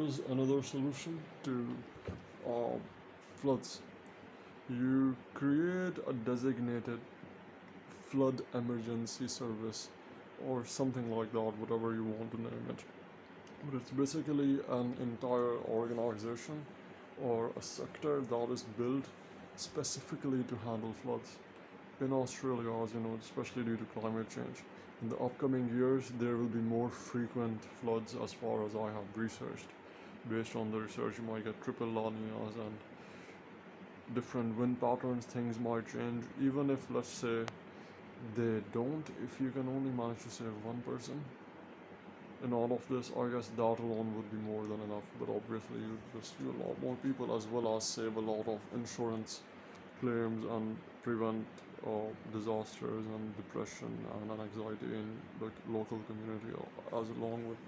is another solution to uh, floods. You create a designated flood emergency service or something like that, whatever you want to name it. But it's basically an entire organization or a sector that is built specifically to handle floods. In Australia, as you know, especially due to climate change, in the upcoming years there will be more frequent floods as far as I have researched. Based on the research, you might get triple La Ninas and different wind patterns, things might change. Even if, let's say, they don't, if you can only manage to save one person in all of this, I guess that alone would be more than enough. But obviously, you rescue a lot more people as well as save a lot of insurance claims and prevent disasters and depression and anxiety in the local community, as along with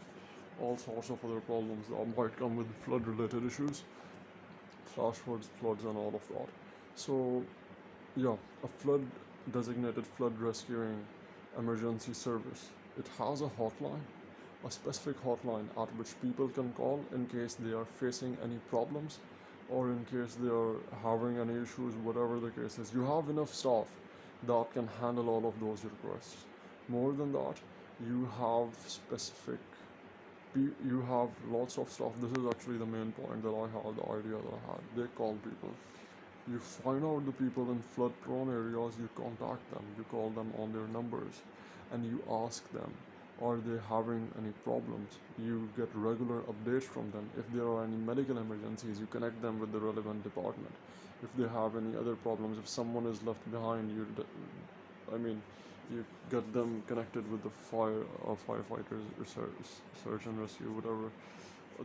all sorts of other problems that might come with flood related issues, flash floods, and all of that. So, yeah, a flood designated flood rescuing emergency service. It has a hotline, a specific hotline at which people can call in case they are facing any problems or in case they are having any issues, whatever the case is. You have enough staff that can handle all of those requests. More than that, you have specific you have lots of stuff. This is actually the main point that I had, the idea that I had. They call people. You find out the people in flood prone areas, you contact them, you call them on their numbers, and you ask them, are they having any problems? You get regular updates from them. If there are any medical emergencies, you connect them with the relevant department. If they have any other problems, if someone is left behind, I mean, you get them connected with the firefighters, search and rescue, whatever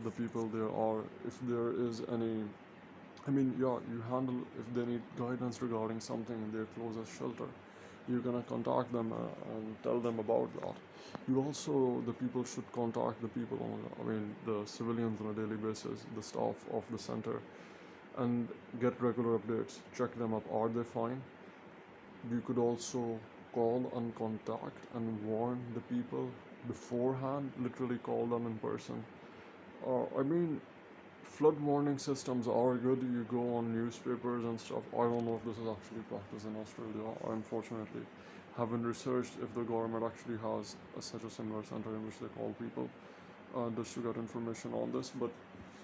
the people there are. If there is any, you handle if they need guidance regarding something in their closest shelter. You're gonna contact them and tell them about that. You also, the people should contact the people the civilians on a daily basis, the staff of the center, and get regular updates. Check them up. Are they fine? You could also call and contact and warn the people beforehand. Literally call them in person. I mean, flood warning systems are good. You go on newspapers and stuff. I don't know if this is actually practiced in Australia. I unfortunately haven't researched if the government actually has such a similar center in which they call people just to get information on this. But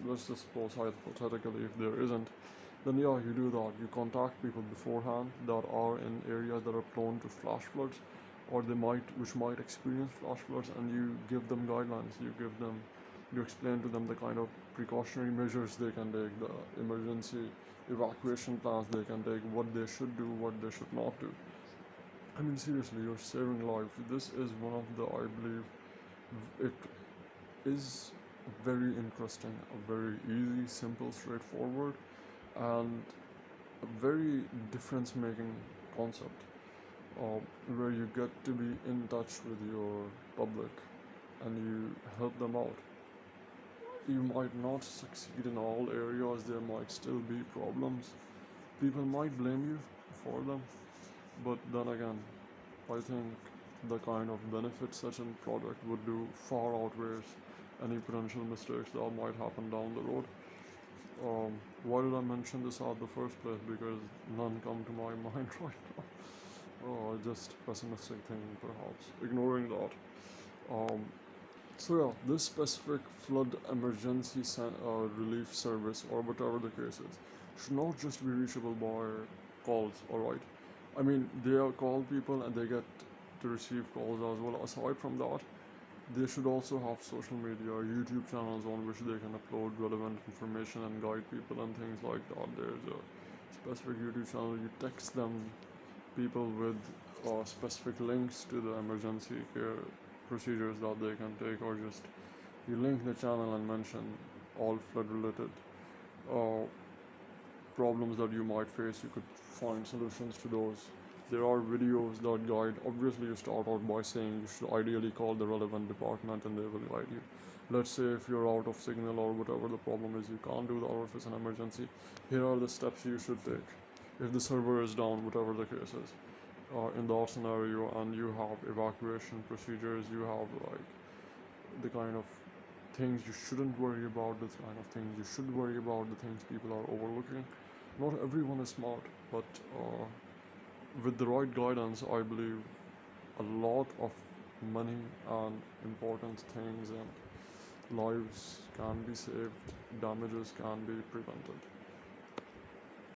let's just suppose hypothetically if there isn't, then yeah, you do that. You contact people beforehand that are in areas that are prone to flash floods, or which might experience flash floods, and you give them guidelines. You explain to them the kind of precautionary measures they can take, the emergency evacuation plans they can take, what they should do, what they should not do. I mean, seriously, you're saving lives. This is one of the, I believe, it is very interesting, a very easy, simple, straightforward, and a very difference making concept where you get to be in touch with your public and you help them out. You might not succeed in all areas, there might still be problems. People might blame you for them, but then again, I think the kind of benefit such a product would do far outweighs any potential mistakes that might happen down the road. Why did I mention this at the first place? Because none come to my mind right now. Just pessimistic thing, perhaps. Ignoring that. So yeah, this specific flood emergency relief service, or whatever the case is, should not just be reachable by calls. All right. I mean, they call people and they get to receive calls as well. Aside from that, they should also have social media, YouTube channels on which they can upload relevant information and guide people and things like that. There's a specific YouTube channel. You text them people with specific links to the emergency care procedures that they can take, or just you link the channel and mention all flood related problems that you might face. You could find solutions to those. There are videos that guide. Obviously, you start out by saying you should ideally call the relevant department and they will guide you. Let's say if you're out of signal or whatever the problem is, you can't do that, or if it's an emergency, here are the steps you should take. If the server is down, whatever the case is, in that scenario, and you have evacuation procedures, you have like the kind of things you shouldn't worry about, the kind of things you should worry about, the things people are overlooking. Not everyone is smart, but with the right guidance, I believe a lot of money and important things and lives can be saved, damages can be prevented.